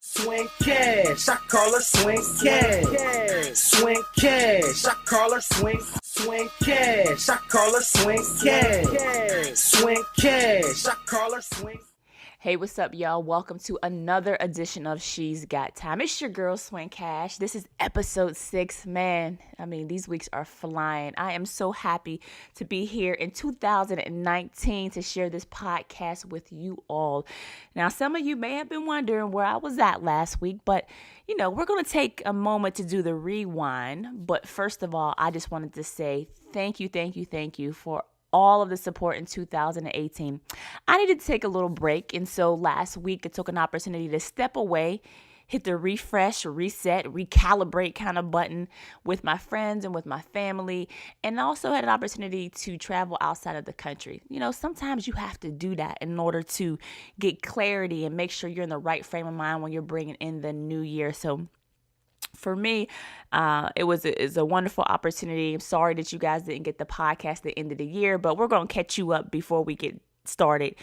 Swin Cash, I call her Swin Cash. Swin Cash, I call her Swin Cash, I call her Swin Cash. Swin Cash, I call her Swin. Hey, what's up, y'all? Welcome to another edition of She's Got Time. It's your girl, Swin Cash. This is episode 6. Man, these weeks are flying. I am so happy to be here in 2019 to share this podcast with you all. Now, some of you may have been wondering where I was at last week, but we're going to take a moment to do the rewind. But first of all, I just wanted to say thank you for all of the support in 2018. I needed to take a little break, and so last week I took an opportunity to step away, hit the refresh, reset, recalibrate kind of button with my friends and with my family, and also had an opportunity to travel outside of the country. Sometimes you have to do that in order to get clarity and make sure you're in the right frame of mind when you're bringing in the new year. So for me, it's a wonderful opportunity. I'm sorry that you guys didn't get the podcast at the end of the year, but we're going to catch you up before we get started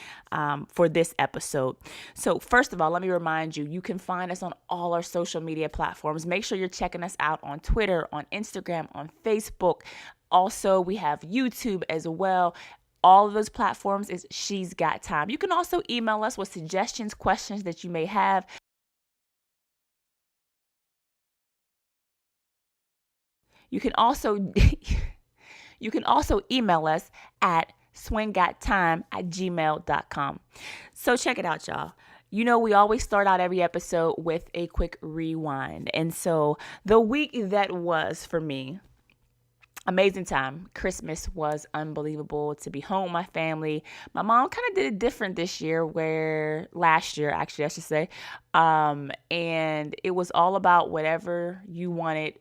for this episode. So first of all, let me remind you, you can find us on all our social media platforms. Make sure you're checking us out on Twitter, on Instagram, on Facebook. Also, we have YouTube as well. All of those platforms is She's Got Time. You can also email us with suggestions, questions that you may have. You can also email us at swingottime@gmail.com. So check it out, y'all. We always start out every episode with a quick rewind. And so the week that was for me, amazing time. Christmas was unbelievable to be home with my family. My mom kind of did it different this year, last year, actually, I should say. And it was all about whatever you wanted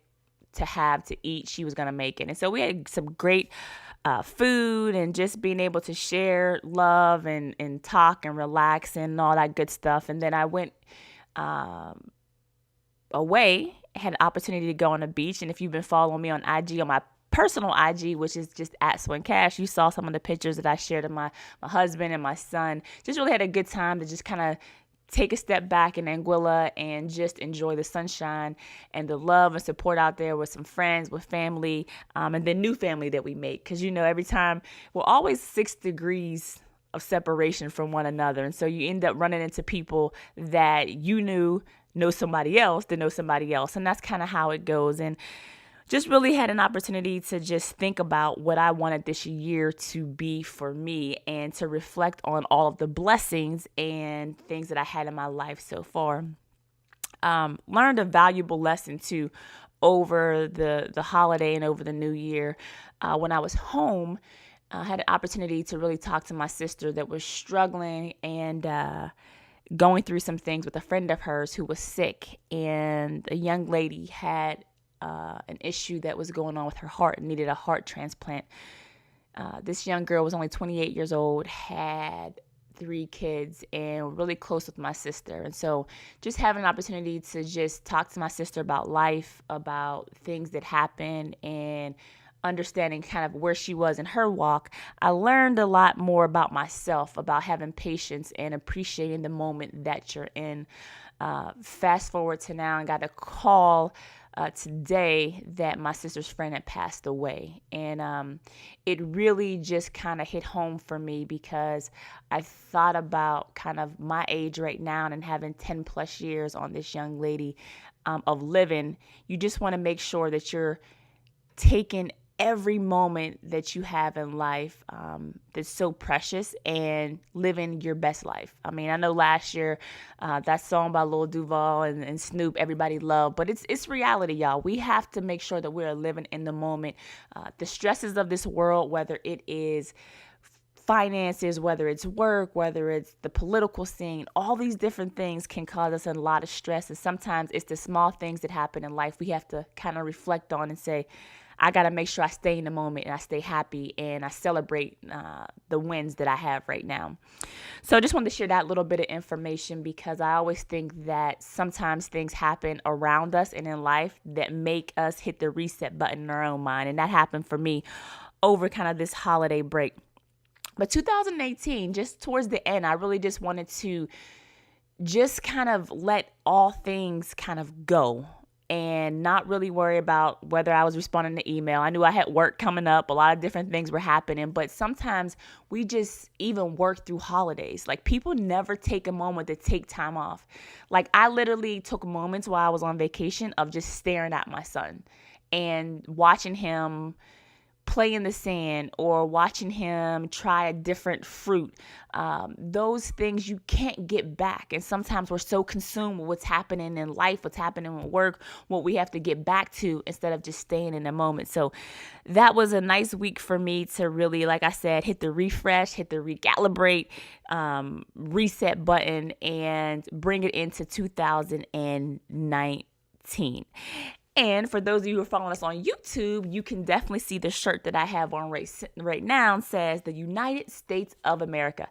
to have to eat, she was going to make it. And so we had some great food and just being able to share love and talk and relax and all that good stuff. And then I went away, had an opportunity to go on the beach. And if you've been following me on IG, on my personal IG, which is just at Swin Cash, you saw some of the pictures that I shared of my husband and my son. Just really had a good time to just kind of take a step back in Anguilla and just enjoy the sunshine and the love and support out there with some friends, with family, and the new family that we make. Because, every time we're always 6 degrees of separation from one another. And so you end up running into people that you know somebody else that knows somebody else. And that's kind of how it goes. And just really had an opportunity to just think about what I wanted this year to be for me and to reflect on all of the blessings and things that I had in my life so far. Learned a valuable lesson too over the holiday and over the new year. When I was home, I had an opportunity to really talk to my sister that was struggling and going through some things with a friend of hers who was sick. And a young lady had an issue that was going on with her heart and needed a heart transplant. This young girl was only 28 years old, had 3 kids, and really close with my sister. And so just having an opportunity to just talk to my sister about life, about things that happened, and understanding kind of where she was in her walk, I learned a lot more about myself, about having patience and appreciating the moment that you're in. Fast forward to now, I got a call today that my sister's friend had passed away. And it really just kind of hit home for me because I thought about kind of my age right now and having 10 plus years on this young lady of living. You just want to make sure that you're taking every moment that you have in life that's so precious and living your best life. I know last year that song by Lil Duval and Snoop, everybody loved, but it's reality, y'all. We have to make sure that we're living in the moment. The stresses of this world, whether it is finances, whether it's work, whether it's the political scene, all these different things can cause us a lot of stress. And sometimes it's the small things that happen in life we have to kind of reflect on and say, I got to make sure I stay in the moment and I stay happy and I celebrate the wins that I have right now. So I just wanted to share that little bit of information because I always think that sometimes things happen around us and in life that make us hit the reset button in our own mind. And that happened for me over kind of this holiday break. But 2018, just towards the end, I really just wanted to just kind of let all things kind of go and not really worry about whether I was responding to email. I knew I had work coming up. A lot of different things were happening, but sometimes we just even work through holidays. Like, people never take a moment to take time off. Like, I literally took moments while I was on vacation of just staring at my son and watching him play in the sand or watching him try a different fruit. Those things you can't get back. And sometimes we're so consumed with what's happening in life, what's happening at work, what we have to get back to instead of just staying in the moment. So that was a nice week for me to really, like I said, hit the refresh, hit the recalibrate, reset button, and bring it into 2019. And for those of you who are following us on YouTube, you can definitely see the shirt that I have on right now. It says the United States of America.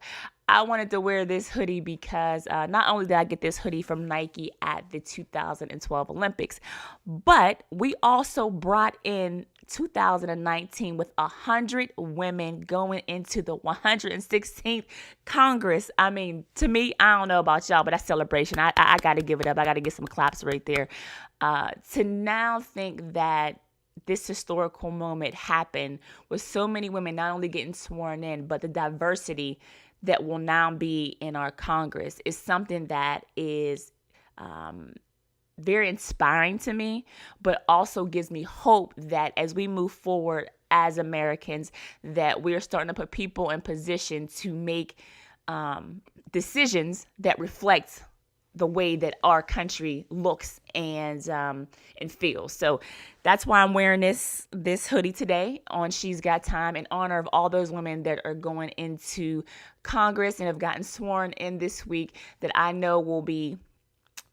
I wanted to wear this hoodie because not only did I get this hoodie from Nike at the 2012 Olympics, but we also brought in 2019 with 100 women going into the 116th Congress. I mean, to me, I don't know about y'all, but that's celebration. I got to give it up. I got to get some claps right there. To now think that this historical moment happened with so many women not only getting sworn in, but the diversity that will now be in our Congress is something that is very inspiring to me, but also gives me hope that as we move forward as Americans, that we are starting to put people in position to make decisions that reflect the way that our country looks and feels. So that's why I'm wearing this hoodie today on She's Got Time in honor of all those women that are going into Congress and have gotten sworn in this week that I know will be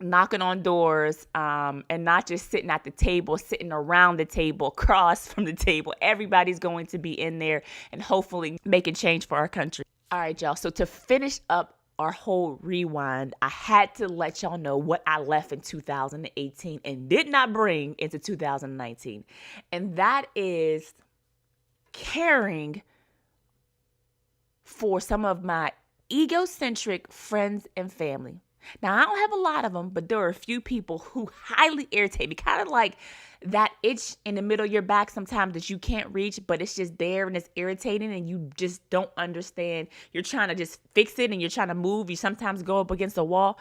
knocking on doors and not just sitting at the table, sitting around the table, across from the table. Everybody's going to be in there and hopefully making change for our country. All right, y'all. So to finish up our whole rewind, I had to let y'all know what I left in 2018 and did not bring into 2019. And that is caring for some of my egocentric friends and family. Now, I don't have a lot of them, but there are a few people who highly irritate me, kind of like that itch in the middle of your back sometimes that you can't reach, but it's just there and it's irritating and you just don't understand. You're trying to just fix it and you're trying to move. You sometimes go up against a wall.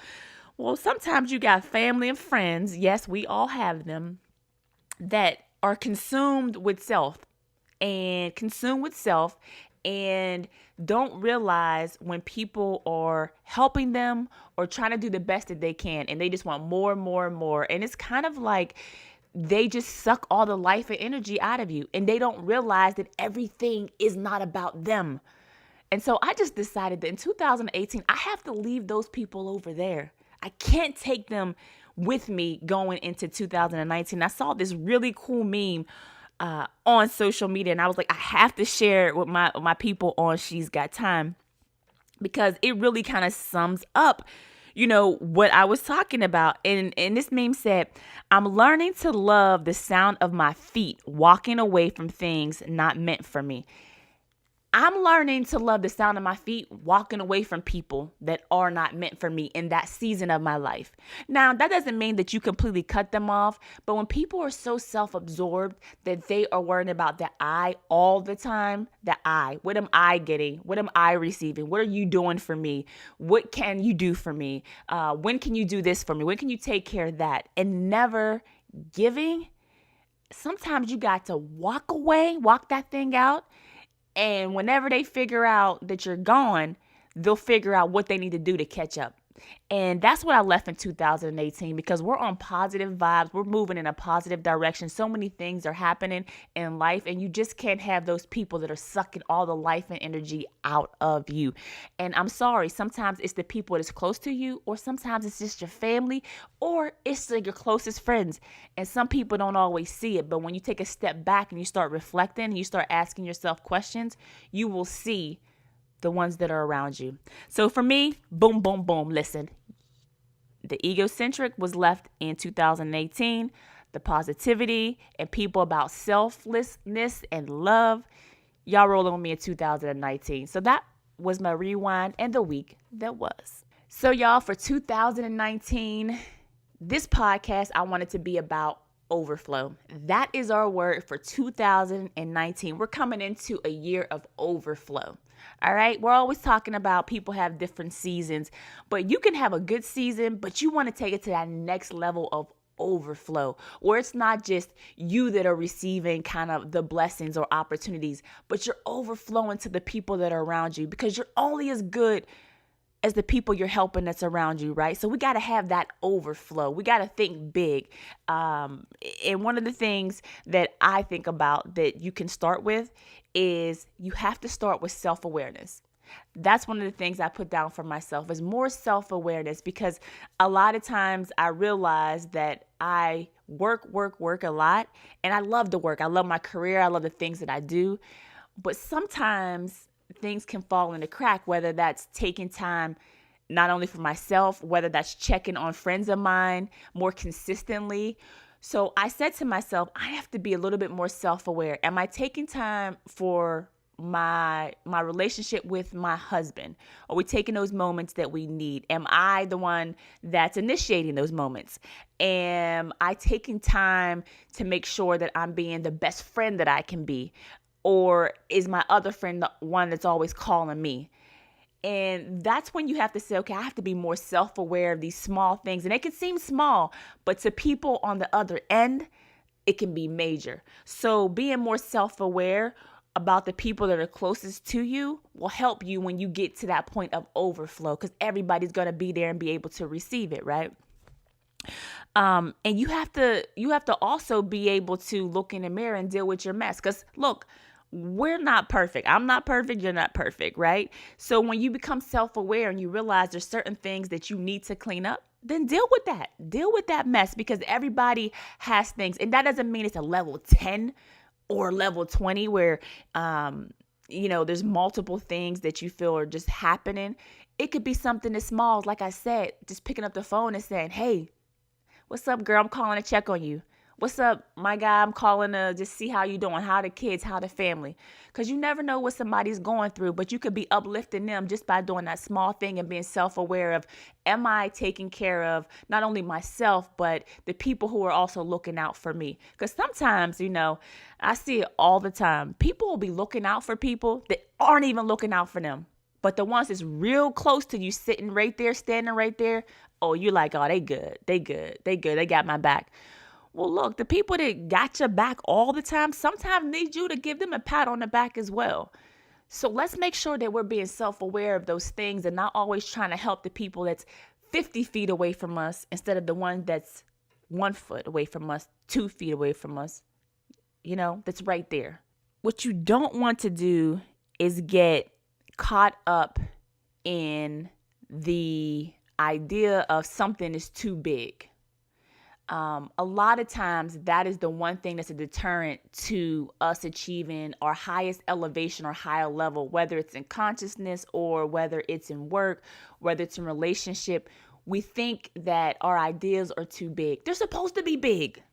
Well, sometimes you got family and friends. Yes, we all have them that are consumed with self and don't realize when people are helping them or trying to do the best that they can, and they just want more and more and more. And it's kind of like they just suck all the life and energy out of you, and they don't realize that everything is not about them. And so I just decided that in 2018, I have to leave those people over there. I can't take them with me going into 2019. I saw this really cool meme on social media, and I was like, I have to share it with my people on She's Got Time, because it really kind of sums up, what I was talking about. And this meme said, I'm learning to love the sound of my feet walking away from things not meant for me. I'm learning to love the sound of my feet walking away from people that are not meant for me in that season of my life. Now, that doesn't mean that you completely cut them off, but when people are so self-absorbed that they are worrying about the I all the time, what am I getting? What am I receiving? What are you doing for me? What can you do for me? When can you do this for me? When can you take care of that? And never giving. Sometimes you got to walk away, walk that thing out. And whenever they figure out that you're gone, they'll figure out what they need to do to catch up. And that's what I left in 2018, because we're on positive vibes. We're moving in a positive direction. So many things are happening in life, and you just can't have those people that are sucking all the life and energy out of you. And I'm sorry, sometimes it's the people that's close to you, or sometimes it's just your family, or it's like your closest friends. And some people don't always see it, but when you take a step back and you start reflecting and you start asking yourself questions, you will see the ones that are around you. So for me, boom, boom, boom. Listen, the egocentric was left in 2018. The positivity and people about selflessness and love, y'all rolling with me in 2019. So that was my rewind and the week that was. So y'all, for 2019, this podcast, I want it to be about overflow. That is our word for 2019. We're coming into a year of overflow. All right. We're always talking about people have different seasons, but you can have a good season, but you want to take it to that next level of overflow, where it's not just you that are receiving kind of the blessings or opportunities, but you're overflowing to the people that are around you, because you're only as good as the people you're helping that's around you, right? So we got to have that overflow. We got to think big. And one of the things that I think about that you can start with is you have to start with self-awareness. That's one of the things I put down for myself, is more self-awareness, because a lot of times I realize that I work a lot, and I love to work. I love my career. I love the things that I do. But sometimes things can fall in the crack, whether that's taking time not only for myself, whether that's checking on friends of mine more consistently. So I said to myself, I have to be a little bit more self-aware. Am I taking time for my relationship with my husband? Are we taking those moments that we need? Am I the one that's initiating those moments? Am I taking time to make sure that I'm being the best friend that I can be? Or is my other friend the one that's always calling me? And that's when you have to say, okay, I have to be more self-aware of these small things. And it can seem small, but to people on the other end, it can be major. So being more self-aware about the people that are closest to you will help you when you get to that point of overflow, because everybody's going to be there and be able to receive it, right? And you have to also be able to look in the mirror and deal with your mess. Because look, we're not perfect. I'm not perfect. You're not perfect, right? So when you become self-aware and you realize there's certain things that you need to clean up, then deal with that. Deal with that mess, because everybody has things. And that doesn't mean it's a level 10 or level 20 where, there's multiple things that you feel are just happening. It could be something as small as, like I said, just picking up the phone and saying, hey, what's up, girl? I'm calling to check on you. What's up, my guy? I'm calling to just see how you doing, how the kids, how the family. Because you never know what somebody's going through, but you could be uplifting them just by doing that small thing and being self-aware of, am I taking care of not only myself, but the people who are also looking out for me? Because sometimes, I see it all the time. People will be looking out for people that aren't even looking out for them. But the ones that's real close to you, sitting right there, standing right there, oh, you're like, oh, they good. They got my back. Well, look, the people that got your back all the time sometimes need you to give them a pat on the back as well. So let's make sure that we're being self-aware of those things and not always trying to help the people that's 50 feet away from us instead of the one that's 1 foot away from us, 2 feet away from us, that's right there. What you don't want to do is get caught up in the idea of something is too big. A lot of times that is the one thing that's a deterrent to us achieving our highest elevation or higher level, whether it's in consciousness or whether it's in work, whether it's in relationship. We think that our ideas are too big. They're supposed to be big.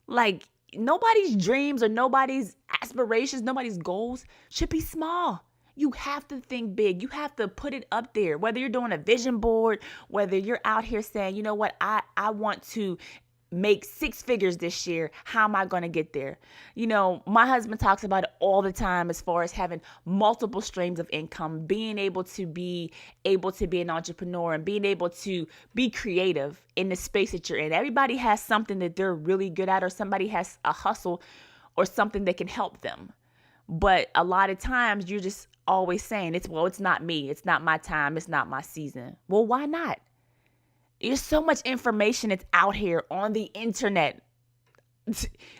Like nobody's dreams or nobody's aspirations, nobody's goals should be small. You have to think big. You have to put it up there, whether you're doing a vision board, whether you're out here saying, you know what, I want to make 6 figures this year. How am I going to get there? My husband talks about it all the time as far as having multiple streams of income, being able to be an entrepreneur and being able to be creative in the space that you're in. Everybody has something that they're really good at, or somebody has a hustle or something that can help them. But a lot of times you're just always saying it's not me. It's not my time. It's not my season. Well, why not? There's so much information that's out here on the internet.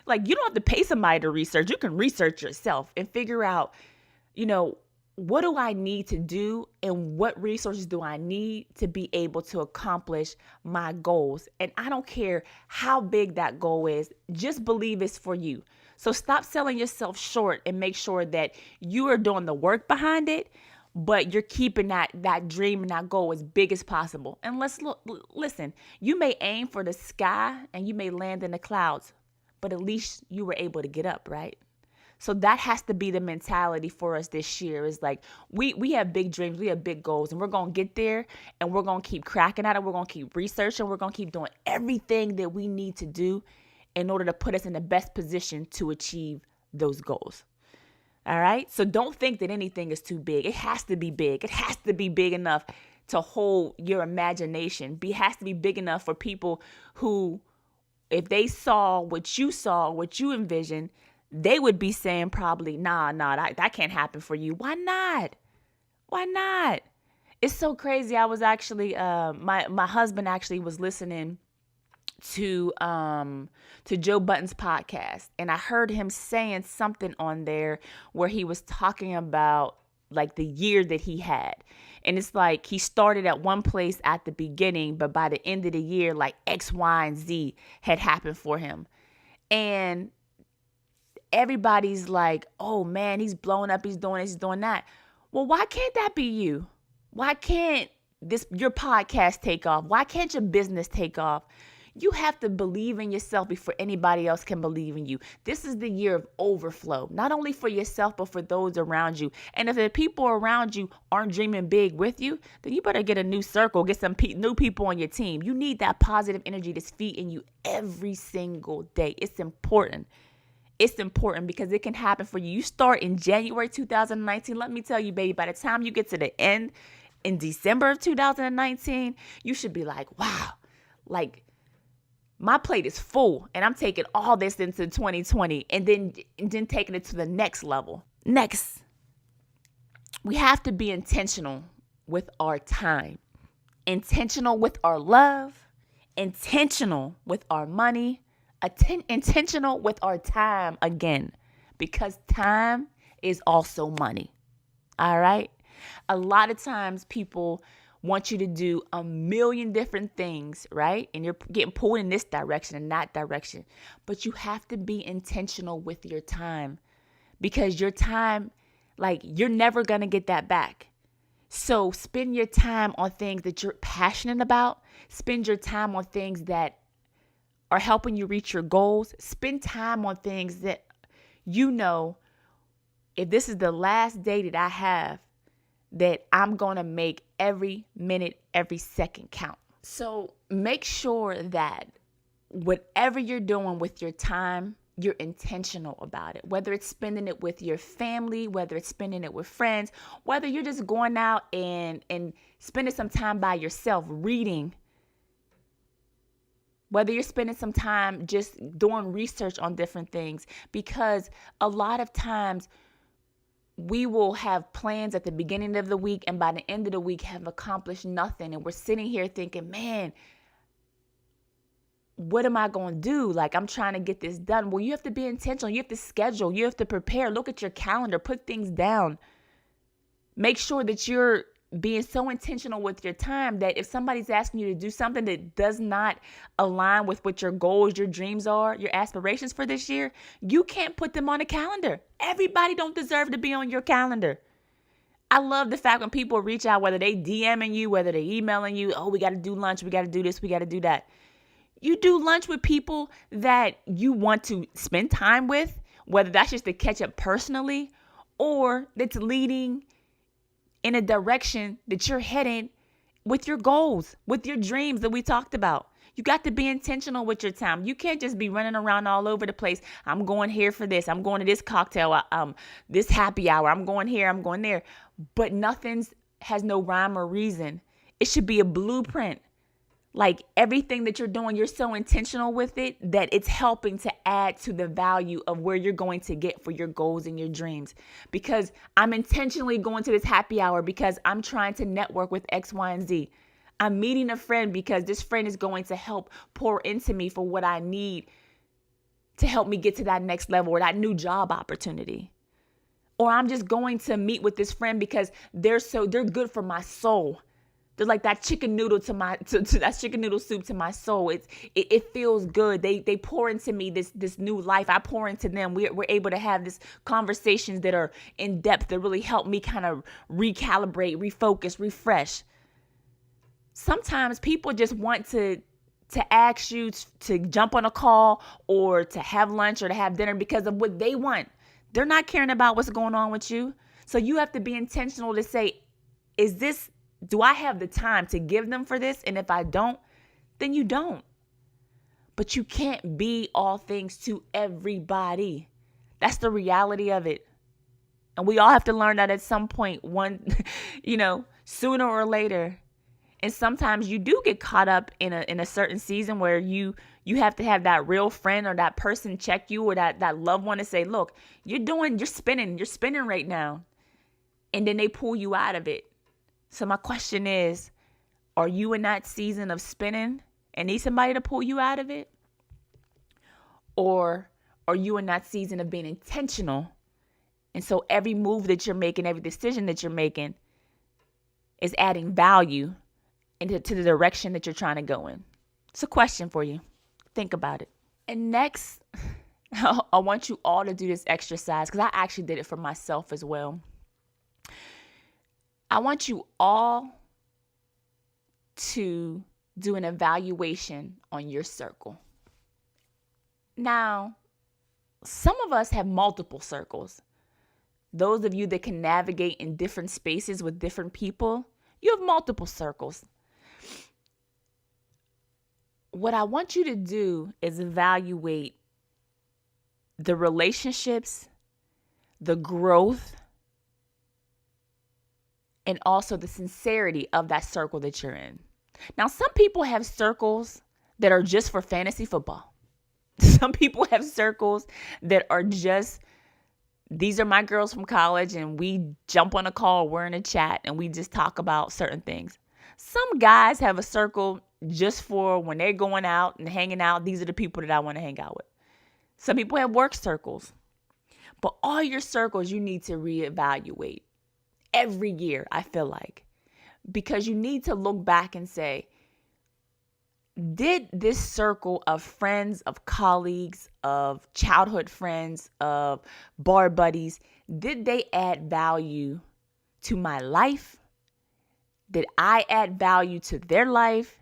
Like you don't have to pay somebody to research. You can research yourself and figure out, what do I need to do and what resources do I need to be able to accomplish my goals? And I don't care how big that goal is. Just believe it's for you. So stop selling yourself short and make sure that you are doing the work behind it, but you're keeping that dream and that goal as big as possible. And listen, you may aim for the sky and you may land in the clouds, but at least you were able to get up, right? So that has to be the mentality for us this year. Is like we have big dreams, we have big goals, and we're going to get there, and we're going to keep cracking at it. We're going to keep researching. We're going to keep doing everything that we need to do in order to put us in the best position to achieve those goals. All right. So don't think that anything is too big. It has to be big. It has to be big enough to hold your imagination. It has to be big enough for people who, if they saw, what you envisioned, they would be saying probably, nah, that can't happen for you. Why not? Why not? It's so crazy. I was actually, my husband actually was listening to Joe Budden's podcast, and I heard him saying something on there where he was talking about like the year that he had. And it's like he started at one place at the beginning, but by the end of the year, like X, Y, and Z had happened for him. And everybody's like, oh man, he's blowing up, he's doing this, he's doing that. Well, why can't that be you? Why can't your podcast take off? Why can't your business take off? You have to believe in yourself before anybody else can believe in you. This is the year of overflow, not only for yourself, but for those around you. And if the people around you aren't dreaming big with you, then you better get a new circle, get some new people on your team. You need that positive energy that's feeding you every single day. It's important. It's important because it can happen for you. You start in January 2019. Let me tell you, baby, by the time you get to the end in December of 2019, you should be like, wow, like, my plate is full and I'm taking all this into 2020 and then taking it to the next level. Next, we have to be intentional with our time, intentional with our love, intentional with our money, intentional with our time again, because time is also money. All right. A lot of times people want you to do a million different things, right? And you're getting pulled in this direction and that direction. But you have to be intentional with your time, because your time, like, you're never going to get that back. So spend your time on things that you're passionate about. Spend your time on things that are helping you reach your goals. Spend time on things that, you know, if this is the last day that I have, that I'm going to make every minute, every second count. So make sure that whatever you're doing with your time, you're intentional about it. Whether it's spending it with your family, whether it's spending it with friends, whether you're just going out and spending some time by yourself reading, whether you're spending some time just doing research on different things. Because a lot of times we will have plans at the beginning of the week, and by the end of the week have accomplished nothing. And we're sitting here thinking, man, what am I going to do? Like, I'm trying to get this done. Well, you have to be intentional. You have to schedule. You have to prepare. Look at your calendar. Put things down. Make sure that you're being so intentional with your time that if somebody's asking you to do something that does not align with what your goals, your dreams are, your aspirations for this year, you can't put them on a calendar. Everybody don't deserve to be on your calendar. I love the fact when people reach out, whether they DMing you, whether they emailing you, oh, we got to do lunch, we got to do this, we got to do that. You do lunch with people that you want to spend time with, whether that's just to catch up personally or that's leading in a direction that you're heading with your goals, with your dreams that we talked about. You got to be intentional with your time. You can't just be running around all over the place. I'm going here for this. I'm going to this cocktail, this happy hour. I'm going here, I'm going there. But nothing's has no rhyme or reason. It should be a blueprint. Like everything that you're doing, you're so intentional with it that it's helping to add to the value of where you're going to get for your goals and your dreams. Because I'm intentionally going to this happy hour because I'm trying to network with X, Y, and Z. I'm meeting a friend because this friend is going to help pour into me for what I need to help me get to that next level or that new job opportunity. Or I'm just going to meet with this friend because they're good for my soul. They're like that chicken noodle to that chicken noodle soup to my soul. It feels good. They pour into me this new life. I pour into them. We're able to have these conversations that are in depth that really help me kind of recalibrate, refocus, refresh. Sometimes people just want to ask you to jump on a call or to have lunch or to have dinner because of what they want. They're not caring about what's going on with you. So you have to be intentional to say, do I have the time to give them for this? And if I don't, then you don't. But you can't be all things to everybody. That's the reality of it. And we all have to learn that at some point, sooner or later. And sometimes you do get caught up in a certain season where you have to have that real friend or that person check you, or that loved one to say, look, you're spinning right now. And then they pull you out of it. So my question is, are you in that season of spinning and need somebody to pull you out of it? Or are you in that season of being intentional? And so every move that you're making, every decision that you're making is adding value to the direction that you're trying to go in. It's a question for you. Think about it. And next, I want you all to do this exercise, because I actually did it for myself as well. I want you all to do an evaluation on your circle. Now, some of us have multiple circles. Those of you that can navigate in different spaces with different people, you have multiple circles. What I want you to do is evaluate the relationships, the growth, and also the sincerity of that circle that you're in. Now, some people have circles that are just for fantasy football. Some people have circles that are just, these are my girls from college, and we jump on a call, we're in a chat, and we just talk about certain things. Some guys have a circle just for when they're going out and hanging out. These are the people that I want to hang out with. Some people have work circles. But all your circles you need to reevaluate every year, I feel like. Because you need to look back and say, did this circle of friends, of colleagues, of childhood friends, of bar buddies, did they add value to my life? Did I add value to their life?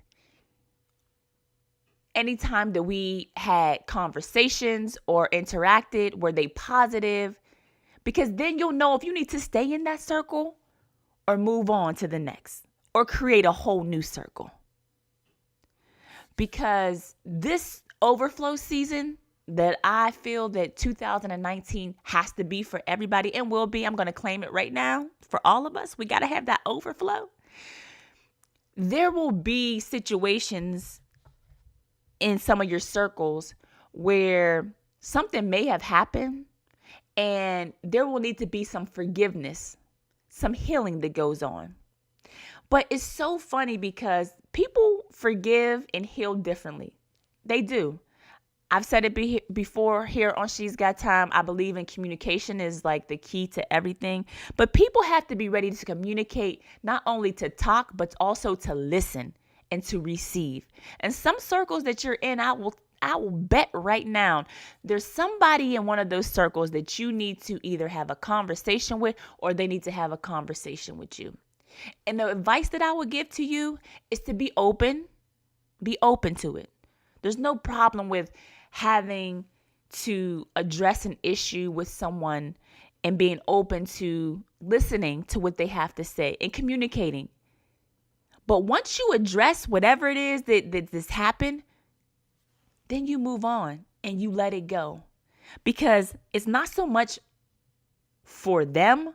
Anytime that we had conversations or interacted, were they positive? Because then you'll know if you need to stay in that circle or move on to the next or create a whole new circle. Because this overflow season that I feel that 2019 has to be for everybody and will be, I'm going to claim it right now for all of us. We got to have that overflow. There will be situations in some of your circles where something may have happened and there will need to be some forgiveness, some healing that goes on. But it's so funny because people forgive and heal differently. They do. I've said it before here on She's Got Time. I believe in communication is like the key to everything. But people have to be ready to communicate, not only to talk, but also to listen and to receive. And some circles that you're in, I will bet right now, there's somebody in one of those circles that you need to either have a conversation with or they need to have a conversation with you. And the advice that I would give to you is to be open. Be open to it. There's no problem with having to address an issue with someone and being open to listening to what they have to say and communicating. But once you address whatever it is that this happened, then you move on and you let it go. Because it's not so much for them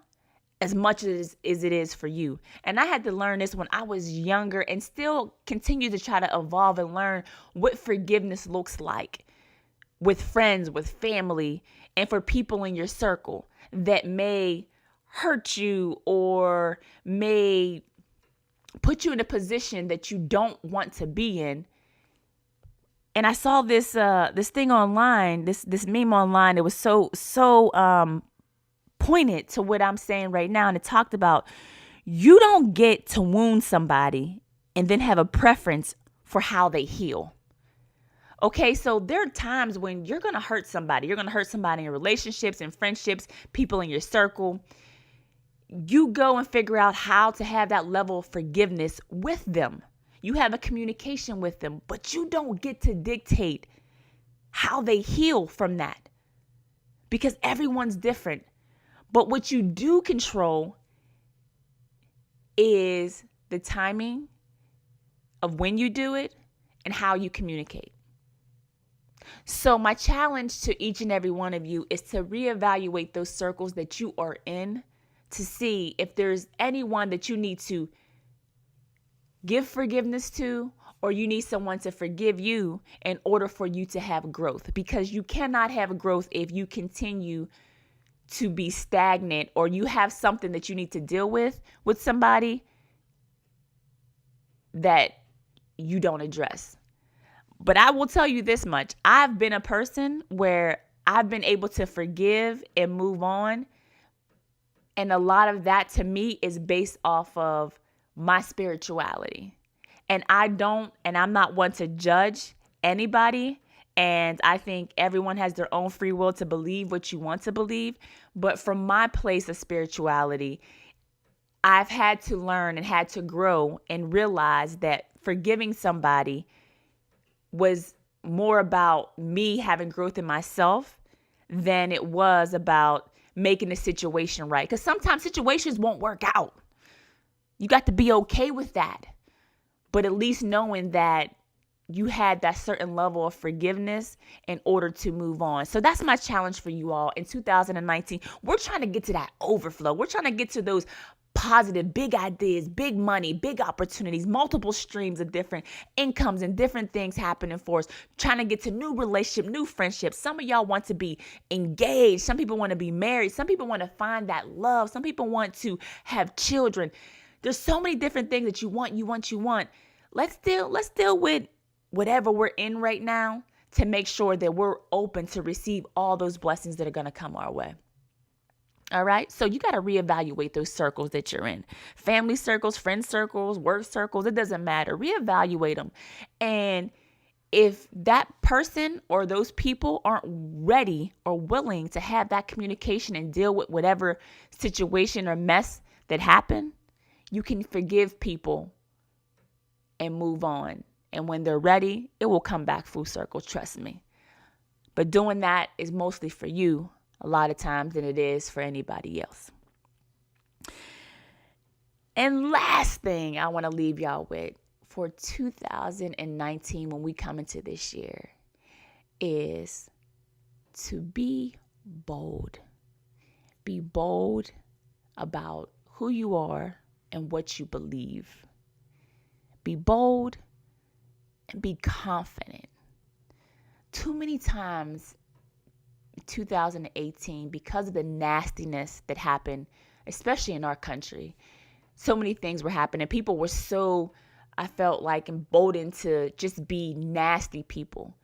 as much as it is for you. And I had to learn this when I was younger and still continue to try to evolve and learn what forgiveness looks like with friends, with family, and for people in your circle that may hurt you or may put you in a position that you don't want to be in. And I saw this thing online, this meme online. It was so pointed to what I'm saying right now. And it talked about you don't get to wound somebody and then have a preference for how they heal. Okay, so there are times when you're going to hurt somebody. You're going to hurt somebody in relationships and friendships, people in your circle. You go and figure out how to have that level of forgiveness with them. You have a communication with them, but you don't get to dictate how they heal from that. because everyone's different. But what you do control is the timing of when you do it and how you communicate. So my challenge to each and every one of you is to reevaluate those circles that you are in to see if there's anyone that you need to give forgiveness to, or you need someone to forgive you in order for you to have growth. Because you cannot have growth if you continue to be stagnant, or you have something that you need to deal with somebody that you don't address. But I will tell you this much. I've been a person where I've been able to forgive and move on. And a lot of that to me is based off of my spirituality. And I'm not one to judge anybody. And I think everyone has their own free will to believe what you want to believe. But from my place of spirituality, I've had to learn and had to grow and realize that forgiving somebody was more about me having growth in myself than it was about making the situation right. Because sometimes situations won't work out. You got to be okay with that. But at least knowing that you had that certain level of forgiveness in order to move on. So that's my challenge for you all in 2019. We're trying to get to that overflow. We're trying to get to those positive, big ideas, big money, big opportunities, multiple streams of different incomes and different things happening for us. Trying to get to new relationship, new friendships. Some of y'all want to be engaged. Some people want to be married. Some people want to find that love. Some people want to have children. There's so many different things that you want. Let's deal with whatever we're in right now to make sure that we're open to receive all those blessings that are going to come our way. All right. So you got to reevaluate those circles that you're in. Family circles, friend circles, work circles. It doesn't matter. Reevaluate them. And if that person or those people aren't ready or willing to have that communication and deal with whatever situation or mess that happened, you can forgive people and move on. And when they're ready, it will come back full circle, trust me. But doing that is mostly for you a lot of times than it is for anybody else. And last thing I want to leave y'all with for 2019 when we come into this year is to be bold. Be bold about who you are and what you believe. Be bold and be confident. Too many times in 2018, because of the nastiness that happened, especially in our country, so many things were happening. People were so, I felt like, emboldened to just be nasty people.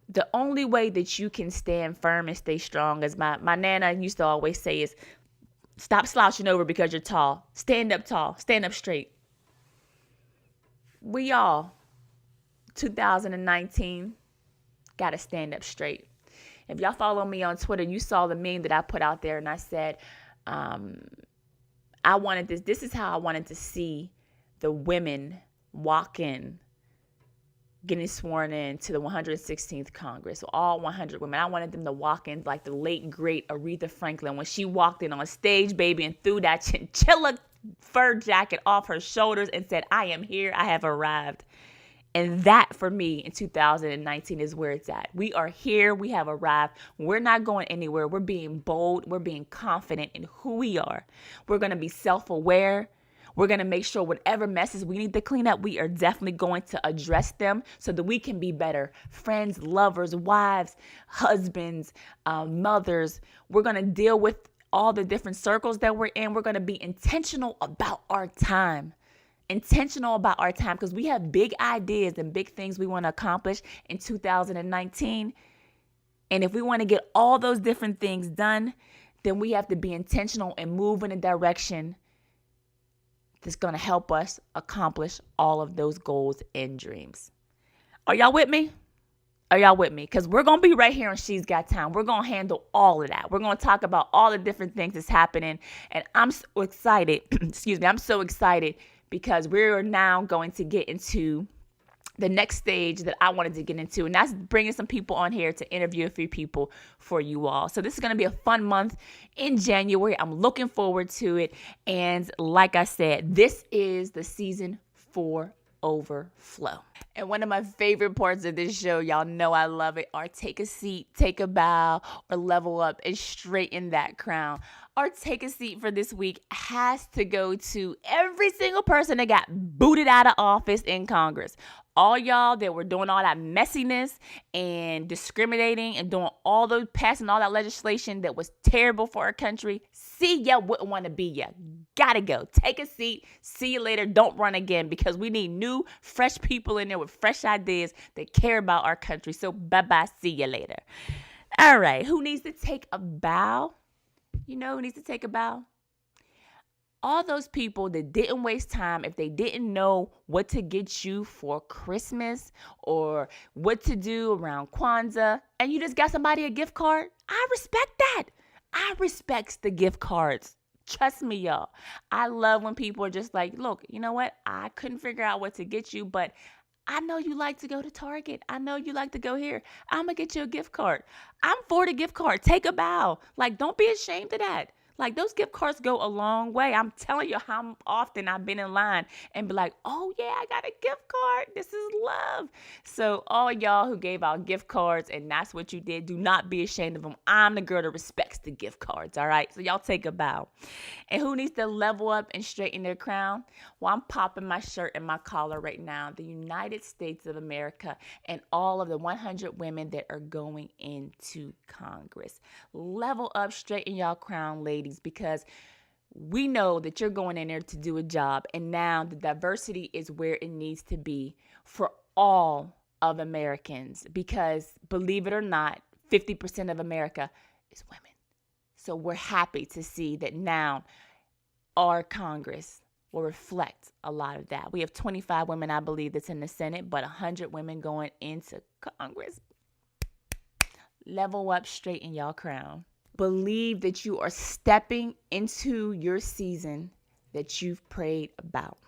The only way that you can stand firm and stay strong, as my Nana used to always say, is stop slouching over because you're tall. Stand up tall. Stand up straight. We all, 2019, got to stand up straight. If y'all follow me on Twitter, you saw the meme that I put out there, and I said, I wanted this. This is how I wanted to see the women walk in, getting sworn in to the 116th Congress. So all 100 women. I wanted them to walk in like the late, great Aretha Franklin when she walked in on stage, baby, and threw that chinchilla fur jacket off her shoulders and said, I am here. I have arrived. And that for me in 2019 is where it's at. We are here. We have arrived. We're not going anywhere. We're being bold. We're being confident in who we are. We're going to be self-aware. We're going to make sure whatever messes we need to clean up, we are definitely going to address them so that we can be better friends, lovers, wives, husbands, mothers. We're going to deal with all the different circles that we're in. We're going to be intentional about our time. Because we have big ideas and big things we want to accomplish in 2019. And if we want to get all those different things done, then we have to be intentional and move in a direction that's going to help us accomplish all of those goals and dreams. Are y'all with me? Because we're going to be right here on She's Got Time. We're going to handle all of that. We're going to talk about all the different things that's happening. And I'm so excited. I'm so excited because we're now going to get into the next stage that I wanted to get into, and that's bringing some people on here to interview a few people for you all. So this is going to be a fun month in January. I'm looking forward to it. And like I said, this is the season for Overflow. And one of my favorite parts of this show, y'all know I love it, are take a seat, take a bow, or level up and straighten that crown. Our take a seat for this week has to go to every single person that got booted out of office in Congress. All y'all that were doing all that messiness and discriminating and doing all those, passing all that legislation that was terrible for our country. See ya, wouldn't want to be ya. Gotta go. Take a seat. See you later. Don't run again, because we need new, fresh people in there with fresh ideas that care about our country. So bye-bye. See you later. All right. Who needs to take a bow? You know who needs to take a bow? All those people that didn't waste time, if they didn't know what to get you for Christmas or what to do around Kwanzaa, and you just got somebody a gift card, I respect that. I respect the gift cards. Trust me, y'all. I love when people are just like, look, you know what? I couldn't figure out what to get you, but I know you like to go to Target. I know you like to go here. I'm going to get you a gift card. I'm for the gift card. Take a bow. Like, don't be ashamed of that. Like, those gift cards go a long way. I'm telling you how often I've been in line and be like, oh, yeah, I got a gift card. This is love. So all y'all who gave out gift cards and that's what you did, do not be ashamed of them. I'm the girl that respects the gift cards, all right? So y'all take a bow. And who needs to level up and straighten their crown? Well, I'm popping my shirt and my collar right now. The United States of America and all of the 100 women that are going into Congress. Level up, straighten y'all crown, ladies, because we know that you're going in there to do a job, and now the diversity is where it needs to be for all of Americans, because believe it or not, 50% of America is women. So we're happy to see that now our Congress will reflect a lot of that. We have 25 women, I believe, that's in the Senate, but 100 women going into Congress. Level up, straighten y'all crown. Believe that you are stepping into your season that you've prayed about,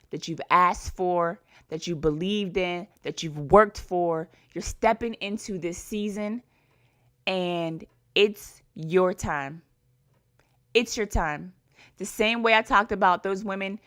that you've asked for, that you believed in, that you've worked for. You're stepping into this season, and it's your time. It's your time. The same way I talked about those women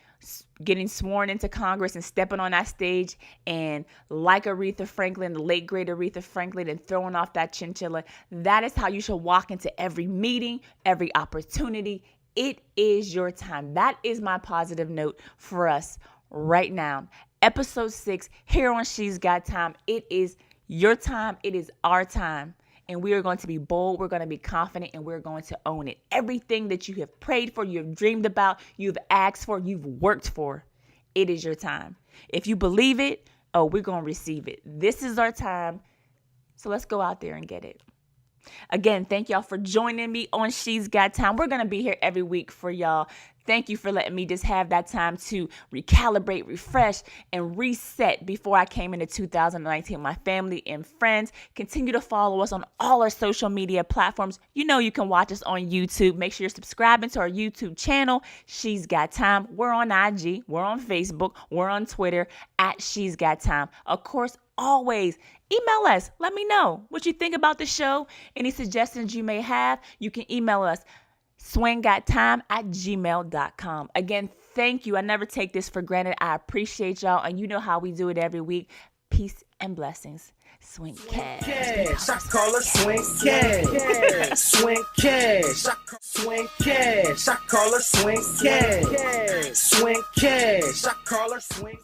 getting sworn into Congress and stepping on that stage and like Aretha Franklin, the late great Aretha Franklin, and throwing off that chinchilla. That is how you should walk into every meeting, every opportunity. It is your time. That is my positive note for us right now. Episode 6 here on She's Got Time. It is your time. It is our time. And we are going to be bold, we're going to be confident, and we're going to own it. Everything that you have prayed for, you have dreamed about, you've asked for, you've worked for, it is your time. If you believe it, oh, we're going to receive it. This is our time. So let's go out there and get it. Again, thank y'all for joining me on She's Got Time. We're going to be here every week for y'all. Thank you for letting me just have that time to recalibrate, refresh, and reset before I came into 2019. My family and friends, continue to follow us on all our social media platforms. You know you can watch us on YouTube. Make sure you're subscribing to our YouTube channel, She's Got Time. We're on IG. We're on Facebook. We're on Twitter at She's Got Time. Of course, always email us. Let me know what you think about the show. Any suggestions you may have, you can email us. swingottime@gmail.com. Again, thank you. I never take this for granted. I appreciate y'all, and you know how we do it every week. Peace and blessings. Swin cash. I call her Swin cash. Swin cash. Swin cash. I call her Swin cash. Swin cash. I call her Swin.